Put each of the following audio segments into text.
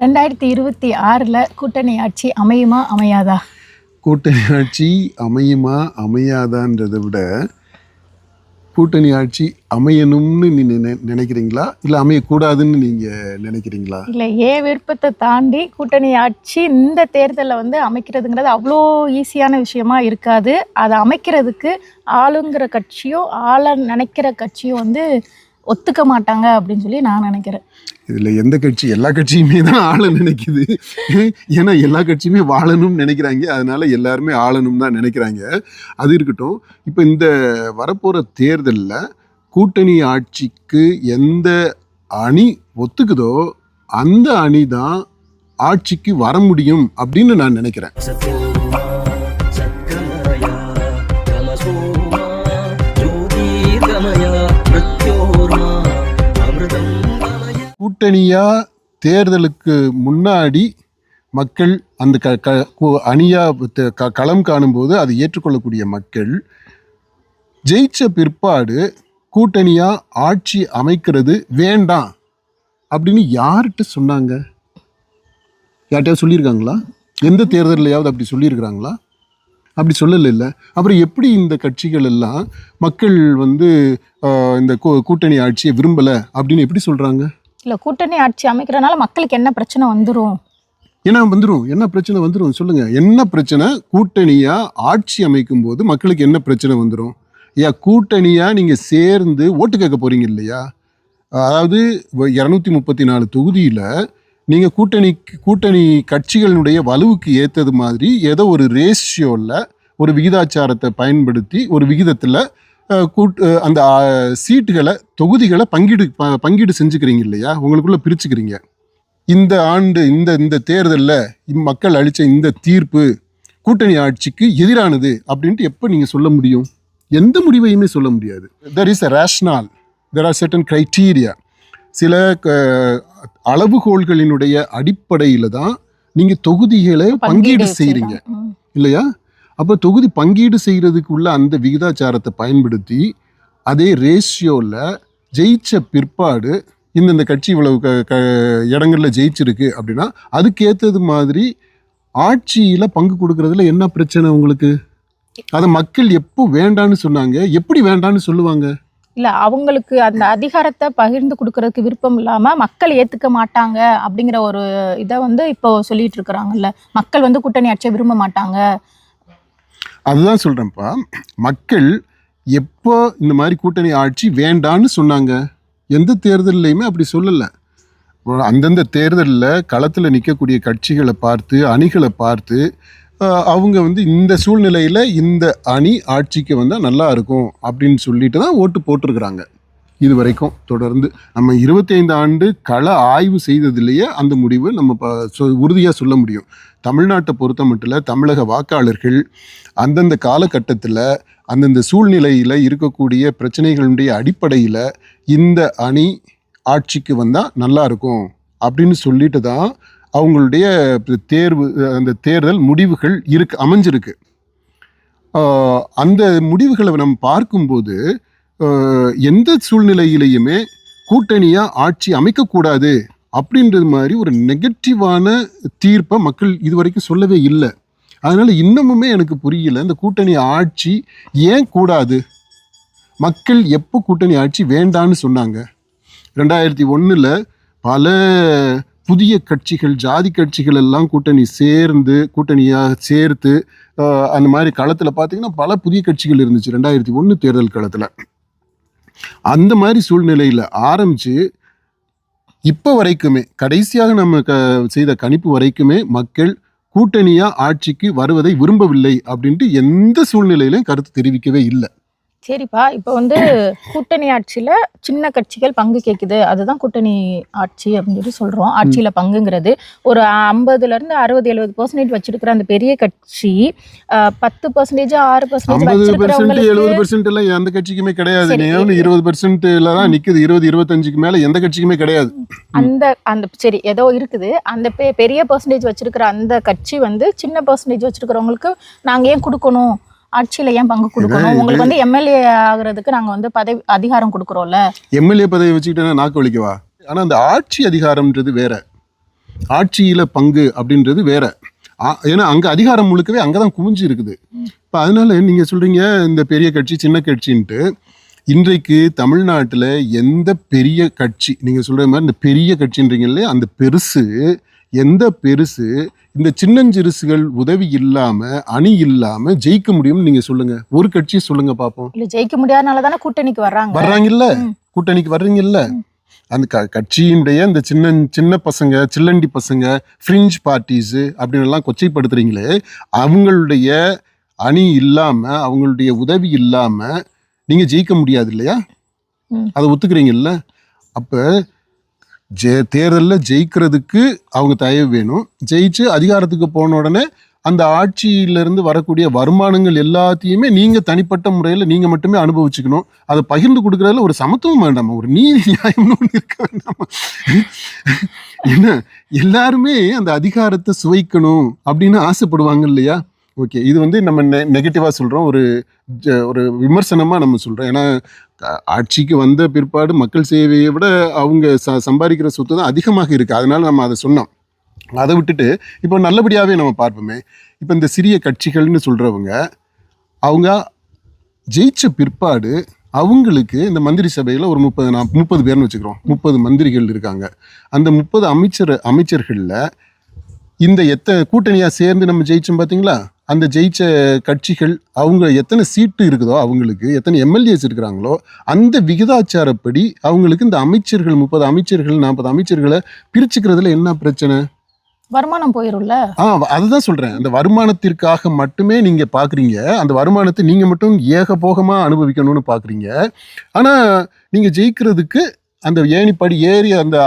2026 கூட்டணி ஆட்சி அமையுமா அமையாதா? கூட்டணி ஆட்சி அமையுமா அமையாதான்றதை விட கூட்டணி ஆட்சி அமையணும்னு நினைக்கிறீங்களா இல்லை அமையக்கூடாதுன்னு நீங்கள் நினைக்கிறீங்களா? இல்லை, விருப்பத்தை தாண்டி கூட்டணி ஆட்சி இந்த தேர்தலில் அமைக்கிறதுங்கிறது அவ்வளோ ஈஸியான விஷயமா இருக்காது. அதை அமைக்கிறதுக்கு ஆளுங்கிற கட்சியும் நினைக்கிற கட்சியும் ஒத்துக்க மாட்டாங்க அப்படின்னு சொல்லி நான் நினைக்கிறேன். இதில் எந்த கட்சி, எல்லா கட்சியுமே தான் ஆள நினைக்குது. ஏன்னா எல்லா கட்சியுமே வாழணும்னு நினைக்கிறாங்க, அதனால எல்லாருமே ஆளணும் தான் நினைக்கிறாங்க. அது இருக்கட்டும். இப்போ இந்த வரப்போகிற தேர்தலில் கூட்டணி ஆட்சிக்கு எந்த அணி ஒத்துக்குதோ அந்த அணி தான் ஆட்சிக்கு வர முடியும் அப்படின்னு நான் நினைக்கிறேன். கூட்டணியா தேர்தலுக்கு முன்னாடி மக்கள் அந்த அணியா களம் காணும்போது அதை ஏற்றுக்கொள்ளக்கூடிய மக்கள் ஜெயிச்ச பிற்பாடு கூட்டணியா ஆட்சி அமைக்கிறது வேண்டாம் அப்படின்னு யார்கிட்ட சொன்னாங்க? யார்கிட்டயாவது சொல்லியிருக்காங்களா? எந்த தேர்தலையாவது அப்படி சொல்லியிருக்கிறாங்களா? அப்படி சொல்லலை. இல்லை, அப்புறம் எப்படி இந்த கட்சிகள் எல்லாம் மக்கள் இந்த கூட்டணி ஆட்சியை விரும்பலை அப்படின்னு எப்படி சொல்கிறாங்க? இல்லை, கூட்டணி ஆட்சி அமைக்கிறனால மக்களுக்கு என்ன பிரச்சனை வந்துடும்? என்ன பிரச்சனை வந்துடும் சொல்லுங்க. என்ன பிரச்சனை? கூட்டணியா ஆட்சி அமைக்கும் போது மக்களுக்கு என்ன பிரச்சனை வந்துடும்? கூட்டணியா நீங்க சேர்ந்து ஓட்டு கேட்க போறீங்க இல்லையா? அதாவது 234 தொகுதியில நீங்க கூட்டணி கட்சிகளுடைய வலுவுக்கு ஏத்தது மாதிரி ஏதோ ஒரு ரேஷியோல ஒரு விகிதாச்சாரத்தை பயன்படுத்தி ஒரு விகிதத்துல அந்த சீட்டுகளை தொகுதிகளை பங்கீடு செஞ்சுக்கிறீங்க இல்லையா? உங்களுக்குள்ள பிரிச்சுக்கிறீங்க. இந்த ஆண்டு இந்த தேர்தலில் மக்கள் அளித்த இந்த தீர்ப்பு கூட்டணி ஆட்சிக்கு எதிரானது அப்படின்ட்டு எப்போ நீங்கள் சொல்ல முடியும்? எந்த முடிவையுமே சொல்ல முடியாது. There is a rational, there are certain criteria. சில அளவுகோள்களினுடைய அடிப்படையில் தான் நீங்கள் தொகுதிகளை பங்கீடு செய்கிறீங்க இல்லையா? அப்போ தொகுதி பங்கீடு செய்கிறதுக்குள்ள அந்த விகிதாச்சாரத்தை பயன்படுத்தி அதே ரேஷியோவில் ஜெயிச்ச பிற்பாடு இந்த கட்சி இவ்வளவு இடங்களில் ஜெயிச்சிருக்கு அப்படின்னா அதுக்கேற்றது மாதிரி ஆட்சியில் பங்கு கொடுக்கறதுல என்ன பிரச்சனை உங்களுக்கு? அதை மக்கள் எப்போ வேண்டான்னு சொன்னாங்க, எப்படி வேண்டான்னு சொல்லுவாங்க? இல்லை, அவங்களுக்கு அந்த அதிகாரத்தை பகிர்ந்து கொடுக்கறதுக்கு விருப்பம் இல்லாமல் மக்கள் ஏற்றுக்க மாட்டாங்க அப்படிங்கிற ஒரு இதை இப்போ சொல்லிட்டு இருக்கிறாங்கல்ல. மக்கள் கூட்டணி ஆட்சியை விரும்ப மாட்டாங்க. அதுதான் சொல்கிறேன்ப்பா. மக்கள் எப்போ இந்த மாதிரி கூட்டணி ஆட்சி வேண்டான்னு சொன்னாங்க? எந்த தேர்தல்லையுமே அப்படி சொல்லலை. அந்தந்த தேர்தலில் களத்தில் நிற்கக்கூடிய கட்சிகளை பார்த்து அணிகளை பார்த்து அவங்க இந்த சூழ்நிலையில் இந்த அணி ஆட்சிக்கு வந்தால் நல்லா இருக்கும் அப்படின்னு சொல்லிட்டு தான் ஓட்டு போட்டிருக்கிறாங்க. இது வரைக்கும் தொடர்ந்து நம்ம 25 ஆண்டு கள ஆய்வு செய்ததுலேயே அந்த முடிவு நம்ம உறுதியாக சொல்ல முடியும். தமிழ்நாட்டை பொறுத்த மட்டும் தமிழக வாக்காளர்கள் அந்தந்த காலகட்டத்தில் அந்தந்த சூழ்நிலையில் இருக்கக்கூடிய பிரச்சனைகளுடைய அடிப்படையில் இந்த அணி ஆட்சிக்கு வந்தால் நல்லா இருக்கும் அப்படின்னு சொல்லிட்டு தான் அவங்களுடைய அந்த தேர்தல் முடிவுகள் அமைஞ்சிருக்கு. அந்த முடிவுகளை நம்ம பார்க்கும்போது எந்த சூழ்நிலையிலையுமே கூட்டணியாக ஆட்சி அமைக்கக்கூடாது அப்படின்றது மாதிரி ஒரு நெகட்டிவான தீர்ப்பை மக்கள் இதுவரைக்கும் சொல்லவே இல்லை. அதனால் இன்னமுமே எனக்கு புரியல, இந்த கூட்டணி ஆட்சி ஏன் கூடாது? மக்கள் எப்போ கூட்டணி ஆட்சி வேண்டான்னு சொன்னாங்க? 2001 பல புதிய கட்சிகள், ஜாதி கட்சிகள் எல்லாம் கூட்டணியாக சேர்த்து அந்த மாதிரி களத்தில் பார்த்தீங்கன்னா பல புதிய கட்சிகள் இருந்துச்சு 2001 தேர்தல் களத்தில். அந்த மாதிரி சூழ்நிலையில் ஆரம்பித்து இப்போ வரைக்குமே கடைசியாக நம்ம செய்த கணிப்பு வரைக்குமே மக்கள் கூட்டணியாக ஆட்சிக்கு வருவதை விரும்பவில்லை அப்படின்ட்டு எந்த சூழ்நிலையிலும் கருத்து தெரிவிக்கவே இல்லை. சரிப்பா, இப்போ கூட்டணி ஆட்சியில் சின்ன கட்சிகள் பங்கு கேட்குது, அதுதான் கூட்டணி ஆட்சி அப்படின்னு சொல்லி சொல்கிறோம். ஆட்சியில் பங்குங்கிறது ஒரு 50% 60-70% வச்சிருக்கிற அந்த பெரிய கட்சி 10% 6% 70% எல்லாம் எந்த கட்சிக்குமே கிடையாது. 20% தான் நிற்குது. 20-25க்கு மேலே எந்த கட்சிக்குமே கிடையாது. அந்த சரி ஏதோ இருக்குது. அந்த பெரிய பர்சன்டேஜ் வச்சிருக்கிற அந்த கட்சி சின்ன பர்சன்டேஜ் வச்சிருக்கிறவங்களுக்கு நாங்கள் ஏன் கொடுக்கணும், ஆட்சியில ஏன் பங்கு கொடுக்கணும்? உங்களுக்கு எம்எல்ஏ ஆகுறதுக்கு நாங்க பதவி அதிகாரம் கொடுக்குறோம்ல. எம்எல்ஏ பதவி வச்சுக்கிட்டா நாக்கு வலிக்கவா? ஆனா அந்த ஆட்சி அதிகாரம்ன்றது வேற. ஆட்சியில பங்கு அப்படின்றது வேற. ஏன்னா அங்க அதிகாரம் முழுக்கவே அங்கதான் குவிஞ்சு இருக்குது. இப்ப அதனால நீங்க சொல்றீங்க இந்த பெரிய கட்சி சின்ன கட்சின்ட்டு. இன்றைக்கு தமிழ்நாட்டுல எந்த பெரிய கட்சி நீங்க சொல்ற மாதிரி இந்த பெரிய கட்சின்றீங்க இல்லையா, அந்த பெருசு எந்த பெருசு இந்த சின்னஞ்சிறுசுகள் உதவி இல்லாம அணி இல்லாம ஜெயிக்க முடியும்னு நீங்க சொல்லுங்க. ஒரு கட்சி சொல்லுங்க பாப்போம். இல்ல ஜெயிக்க முடியாதனால தானே கூட்டணிக்கு வர்றாங்கல்ல, கூட்டணிக்கு வர்றீங்கல்ல. அந்த கட்சியினுடைய இந்த சின்ன சின்ன பசங்க, சில்லண்டி பசங்க, ஃப்ரிஞ்ச் பார்ட்டிஸ் அப்படின்னு எல்லாம் கொச்சைப்படுத்துறீங்களே, அவங்களுடைய அணி இல்லாம அவங்களுடைய உதவி இல்லாம நீங்க ஜெயிக்க முடியாது இல்லையா? அதை ஒத்துக்கிறீங்கல்ல? அப்ப தேர்தலில் ஜெயிக்கிறதுக்கு அவங்க தயவு வேணும். ஜெயிச்சு அதிகாரத்துக்கு போன உடனே அந்த ஆட்சியிலிருந்து வரக்கூடிய வருமானங்கள் எல்லாத்தையுமே நீங்க தனிப்பட்ட முறையில் நீங்க மட்டுமே அனுபவிச்சுக்கணும். அதை பகிர்ந்து கொடுக்கறதுல ஒரு சமத்துவம் வேண்டாமா, ஒரு நீதி நியாயம்னு ஒன்று இருக்க வேண்டாமா? என்ன எல்லாருமே அந்த அதிகாரத்தை சுவைக்கணும் அப்படின்னு ஆசைப்படுவாங்க இல்லையா? ஓகே, இது வந்து நம்ம நெகட்டிவா சொல்றோம், ஒரு விமர்சனமா நம்ம சொல்றோம். ஏன்னா ஆட்சிக்கு வந்த பிற்பாடு மக்கள் சேவையை விட அவங்க சம்பாதிக்கிற சொத்து தான் அதிகமாக இருக்கு. அதனால நம்ம அதை சொன்னோம். அதை விட்டுட்டு இப்போ நல்லபடியாவே நம்ம பார்ப்போமே, இப்போ இந்த சிறிய கட்சிகள்னு சொல்றவங்க அவங்க ஜெயிச்ச பிற்பாடு அவங்களுக்கு இந்த மந்திரி சபையில் ஒரு 30 பேர்னு வச்சுக்கிறோம், 30 மந்திரிகள் இருக்காங்க. அந்த 30 அமைச்சர்களில் இந்த கூட்டணியாக சேர்ந்து நம்ம ஜெயிச்சோம் பார்த்தீங்களா, அந்த ஜெயிச்ச கட்சிகள் அவங்க எத்தனை சீட்டு இருக்குதோ, அவங்களுக்கு எத்தனை எம்எல்ஏஸ் இருக்கிறாங்களோ அந்த விகிதாச்சாரப்படி அவங்களுக்கு இந்த அமைச்சர்கள் 30 அமைச்சர்கள் 40 அமைச்சர்களை பிரிச்சுக்கிறதுல என்ன பிரச்சனை? வருமானம் போயிரும்ல. அதுதான் சொல்றேன். அந்த வருமானத்திற்காக மட்டுமே நீங்க பாக்குறீங்க, அந்த வருமானத்தை நீங்க மட்டும் ஏகபோகமா அனுபவிக்கணும்னு பாக்குறீங்க. ஆனா நீங்க ஜெயிக்கிறதுக்கு அந்த ஏணிப்படி ஏறி அந்த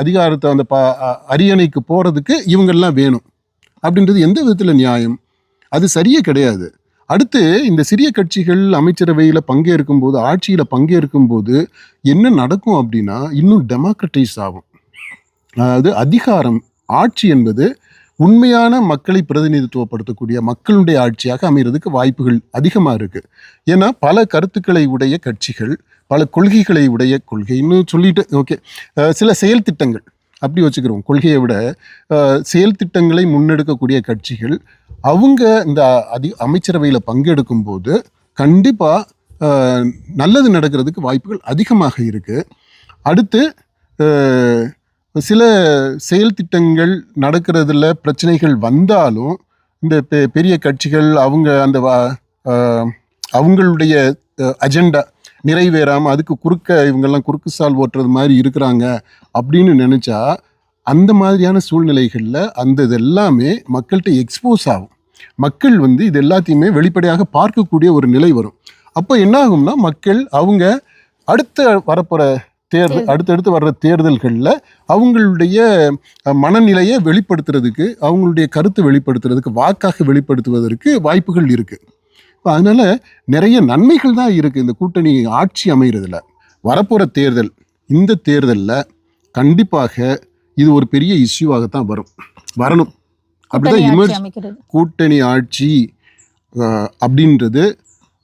அதிகாரத்தை அந்த அரியணைக்கு போறதுக்கு இவங்கெல்லாம் வேணும் அப்படின்றது எந்த விதத்துல நியாயம்? அது சரியே கிடையாது. அடுத்து இந்த சிறிய கட்சிகள் அமைச்சரவையில் பங்கேற்கும் போது, ஆட்சியில பங்கேற்கும் போது என்ன நடக்கும் அப்படின்னா, இன்னும் டெமோக்ரட்டைஸ் ஆகும். அதாவது அதிகாரம், ஆட்சி என்பது உண்மையான மக்களை பிரதிநிதித்துவப்படுத்தக்கூடிய மக்களுடைய ஆட்சியாக அமைகிறதுக்கு வாய்ப்புகள் அதிகமாக இருக்கு. ஏன்னா பல கருத்துக்களை உடைய கட்சிகள், பல கொள்கைகளை உடைய கொள்கைன்னு சொல்லிட்டு ஓகே, சில செயல் திட்டங்கள் அப்படி வச்சுக்கிறோம், கொள்கையை விட செயல் திட்டங்களை முன்னெடுக்கக்கூடிய கட்சிகள் அவங்க இந்த அமைச்சரவையில் பங்கெடுக்கும் போது கண்டிப்பாக நல்லது நடக்கிறதுக்கு வாய்ப்புகள் அதிகமாக இருக்கு. அடுத்து சில செயல் திட்டங்கள் நடக்கிறதுல பிரச்சனைகள் வந்தாலும் இந்த பெரிய கட்சிகள் அவங்க அந்த அவங்களுடைய அஜெண்டா நிறைவேறாமல் அதுக்கு இவங்கெல்லாம் குறுக்கு சால் ஓட்டுறது மாதிரி இருக்கிறாங்க அப்படின்னு நினைச்சா, அந்த மாதிரியான சூழ்நிலைகளில் அந்த இது எல்லாமே மக்கள்கிட்ட எக்ஸ்போஸ் ஆகும். மக்கள் வந்து இது எல்லாத்தையுமே வெளிப்படையாக பார்க்கக்கூடிய ஒரு நிலை வரும். அப்போ என்ன ஆகும்னா, மக்கள் அவங்க அடுத்தடுத்து வர்ற தேர்தல்களில் அவங்களுடைய மனநிலையை வெளிப்படுத்துறதுக்கு, அவங்களுடைய கருத்தை வெளிப்படுத்துறதுக்கு, வாக்காக வெளிப்படுத்துவதற்கு வாய்ப்புகள் இருக்கு. இப்போ அதனால நிறைய நன்மைகள் தான் இருக்கு இந்த கூட்டணி ஆட்சி அமைகிறதுல. வரப்போற தேர்தல், இந்த தேர்தலில் கண்டிப்பாக இது ஒரு பெரிய இஷ்யூவாகத்தான் வரணும். அப்படிதான் கூட்டணி ஆட்சி அப்படின்றது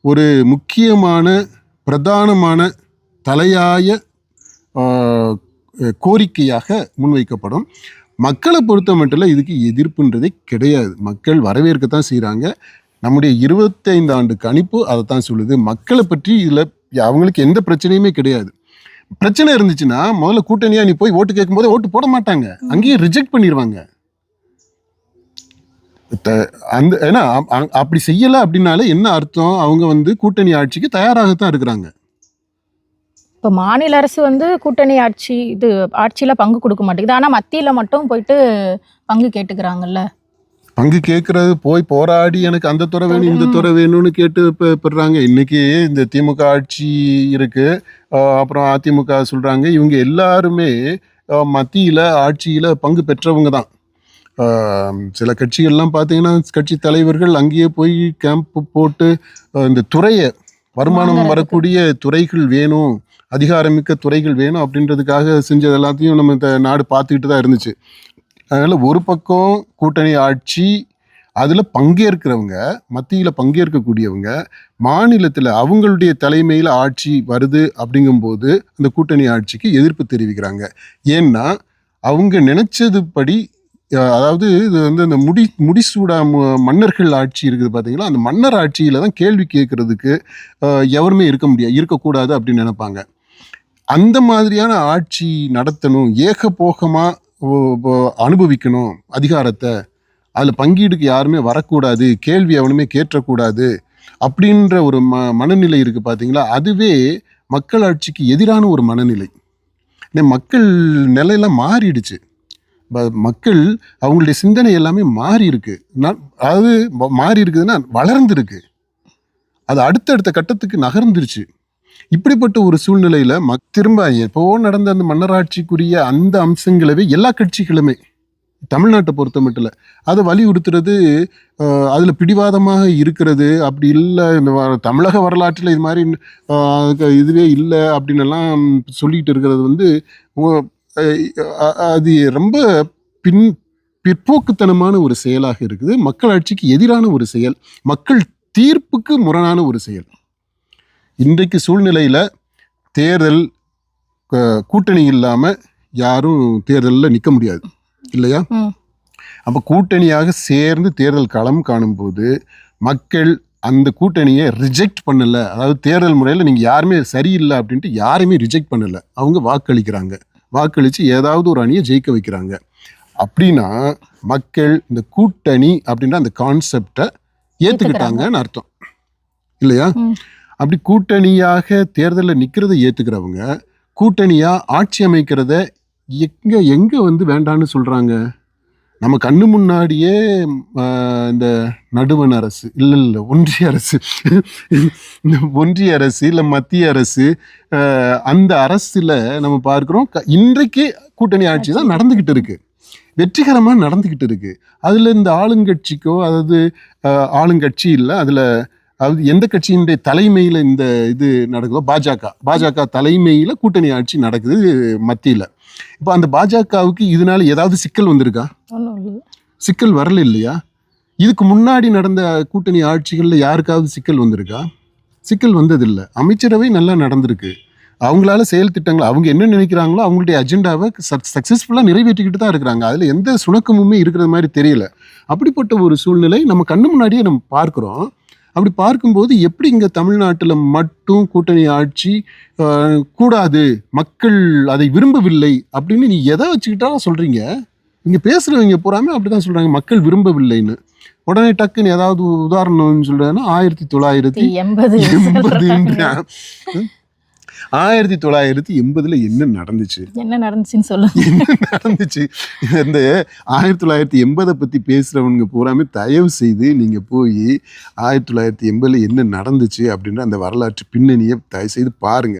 ஒரு முக்கியமான பிரதானமான தலையாய கோரிக்கையாக முன்வைக்கப்படும். மக்களை பொறுத்த மட்டும் இதுக்கு எதிர்ப்புன்றதே கிடையாது. மக்கள் வரவேற்கத்தான் செய்கிறாங்க. நம்முடைய 25 ஆண்டு கணிப்பு அதைத்தான் சொல்லுது. மக்களை பற்றி இதில் அவங்களுக்கு எந்த பிரச்சனையுமே கிடையாது. பிரச்சனை இருந்துச்சுன்னா முதல்ல கூட்டணியா நீ போய் ஓட்டு கேட்கும் போதே ஓட்டு போட மாட்டாங்க, அங்கேயே ரிஜெக்ட் பண்ணிடுவாங்க. ஏன்னா அப்படி செய்யலை அப்படின்னாலே என்ன அர்த்தம்? அவங்க வந்து கூட்டணி ஆட்சிக்கு தயாராகத்தான் இருக்கிறாங்க. இப்போ மாநில அரசு வந்து கூட்டணி ஆட்சியில் பங்கு கொடுக்க மாட்டேங்குது, ஆனால் மத்தியில் மட்டும் போயிட்டு பங்கு கேட்டுக்கிறாங்கல்ல. பங்கு கேட்கறது போய் போராடி எனக்கு அந்த துறை வேணும் இந்த துறை வேணும்னு கேட்டு பெறுறாங்க. இன்னைக்கு இந்த திமுக ஆட்சி இருக்கு, அப்புறம் அதிமுக சொல்றாங்க. இவங்க எல்லாருமே மத்தியில ஆட்சியில பங்கு பெற்றவங்க தான். சில கட்சிகள்லாம் பார்த்தீங்கன்னா கட்சி தலைவர்கள் அங்கேயே போய் கேம்ப் போட்டு இந்த துறையை, வருமானம் வரக்கூடிய துறைகள் வேணும், அதிகாரமிக்க துறைகள் வேணும் அப்படின்றதுக்காக செஞ்சது எல்லாத்தையும் நம்ம இந்த நாடு பார்த்துக்கிட்டு தான் இருந்துச்சு. அதனால ஒரு பக்கம் கூட்டணி ஆட்சி, அதில் பங்கேற்கிறவங்க, மத்தியில் பங்கேற்கக்கூடியவங்க, மாநிலத்தில் அவங்களுடைய தலைமையில் ஆட்சி வருது அப்படிங்கும்போது அந்த கூட்டணி ஆட்சிக்கு எதிர்ப்பு தெரிவிக்கிறாங்க. ஏன்னா அவங்க நினைச்சதுபடி அதாவது இது வந்து இந்த முடிசூடா மன்னர்கள் ஆட்சி இருக்குது பார்த்தீங்களா, அந்த மன்னர் ஆட்சியில தான் கேள்வி கேட்கறதுக்கு எவருமே இருக்கக்கூடாது அப்படின்னு நினைப்பாங்க. அந்த மாதிரியான ஆட்சி நடத்தணும், ஏகபோகமா அனுபவிக்கணும் அதிகாரத்தை, அதில் பங்கீடுக்கு யாருமே வரக்கூடாது, கேள்வி எவனுமே கேட்டக்கூடாது அப்படின்ற ஒரு மனநிலை இருக்கு பார்த்தீங்களா, அதுவே மக்களாட்சிக்கு எதிரான ஒரு மனநிலை. மக்கள் நிலையெல்லாம் மாறிடுச்சு. மக்கள் அவங்களுடைய சிந்தனை எல்லாமே மாறி இருக்கு. அதாவது மாறி இருக்குதுன்னா வளர்ந்துருக்கு, அது அடுத்தடுத்த கட்டத்துக்கு நகர்ந்துருச்சு. இப்படிப்பட்ட ஒரு சூழ்நிலையில திரும்ப எப்போ நடந்த அந்த மன்னராட்சிக்குரிய அந்த அம்சங்களவே எல்லா கட்சிகளுமே தமிழ்நாட்டை பொறுத்த மட்டும் இல்லை அதை வலியுறுத்துறது, அதுல பிடிவாதமாக இருக்கிறது. அப்படி இல்லை, இந்த தமிழக வரலாற்றில் இது மாதிரி இதுவே இல்லை அப்படின்னு எல்லாம் சொல்லிட்டு இருக்கிறது வந்து அது ரொம்ப பிற்போக்குத்தனமான ஒரு செயலாக இருக்குது. மக்களாட்சிக்கு எதிரான ஒரு செயல், மக்கள் தீர்ப்புக்கு முரணான ஒரு செயல். இன்றைக்கு சூழ்நிலையில தேர்தல் கூட்டணி இல்லாம யாரும் தேர்தலில் நிற்க முடியாது இல்லையா? அப்ப கூட்டணியாக சேர்ந்து தேர்தல் களம் காணும் போது மக்கள் அந்த கூட்டணியை ரிஜெக்ட் பண்ணல. அதாவது தேர்தல் முறையில் நீங்க யாருமே சரியில்லை அப்படின்ட்டு யாருமே ரிஜெக்ட் பண்ணல, அவங்க வாக்களிக்கிறாங்க. வாக்களிச்சு ஏதாவது ஒரு அணியை ஜெயிக்க வைக்கிறாங்க. அப்படின்னா மக்கள் இந்த கூட்டணி அப்படின்ற அந்த கான்செப்டை ஏத்துக்கிட்டாங்கன்னு அர்த்தம் இல்லையா? அப்படி கூட்டணியாக தேர்தலில் நிற்கிறத ஏத்துக்கிறவங்க கூட்டணியா ஆட்சி அமைக்கிறத எங்க வந்து வேண்டான்னு சொல்றாங்க. நம்ம கண்ணு முன்னாடியே இந்த நடுவண் அரசு இல்ல ஒன்றிய அரசு ஒன்றிய அரசு இல்ல மத்திய அரசு, அந்த அரசுல நம்ம பார்க்கிறோம் இன்றைக்கு கூட்டணி ஆட்சி தான் நடந்துகிட்டு இருக்கு, வெற்றிகரமா நடந்துகிட்டு இருக்கு. அதுல இந்த ஆளுங்கட்சிக்கோ, அதாவது ஆளுங்கட்சி இல்லை, அதுல அதாவது எந்த கட்சியினுடைய தலைமையில இந்த இது நடக்குதோ, பாஜக தலைமையில கூட்டணி ஆட்சி நடக்குது மத்தியில. இப்போ அந்த பாஜகவுக்கு இதனால ஏதாவது சிக்கல் வந்திருக்கா? சிக்கல் வரல இல்லையா? இதுக்கு முன்னாடி நடந்த கூட்டணி ஆட்சிகள்ல யாருக்காவது சிக்கல் வந்திருக்கா? சிக்கல் வந்ததில்லை. அமைச்சரவை நல்லா நடந்திருக்கு. அவங்களால செயல் திட்டங்கள் அவங்க என்ன நினைக்கிறாங்களோ அவங்களுடைய அஜெண்டாவை சக்சஸ்ஃபுல்லா நிறைவேற்றிக்கிட்டு தான் இருக்கிறாங்க. அதுல எந்த சுணக்கமுமே இருக்கிற மாதிரி தெரியல. அப்படிப்பட்ட ஒரு சூழ்நிலை நம்ம கண்ணு முன்னாடியே நம்ம பார்க்கிறோம். அப்படி பார்க்கும்போது எப்படி இங்க தமிழ்நாட்டில் மட்டும் கூட்டணி ஆட்சி கூடாது, மக்கள் அதை விரும்பவில்லை அப்படின்னு நீ எதை வச்சுக்கிட்டாலும் சொல்றீங்க? இங்க பேசுறவங்க பூராமே அப்படிதான் சொல்றாங்க, மக்கள் விரும்பவில்லைன்னு. உடனே டக்குன்னு ஏதாவது உதாரணம் சொல்றேன்னா 1980 1980 என்ன நடந்துச்சுன்னு சொல்லுங்க. என்ன நடந்துச்சு? இந்த 1980 பத்தி பேசுறவங்க பூராமே தயவு செய்து நீங்க போய் 1980 என்ன நடந்துச்சு அப்படின்ற அந்த வரலாற்று பின்னணியை தயவு செய்து பாருங்க.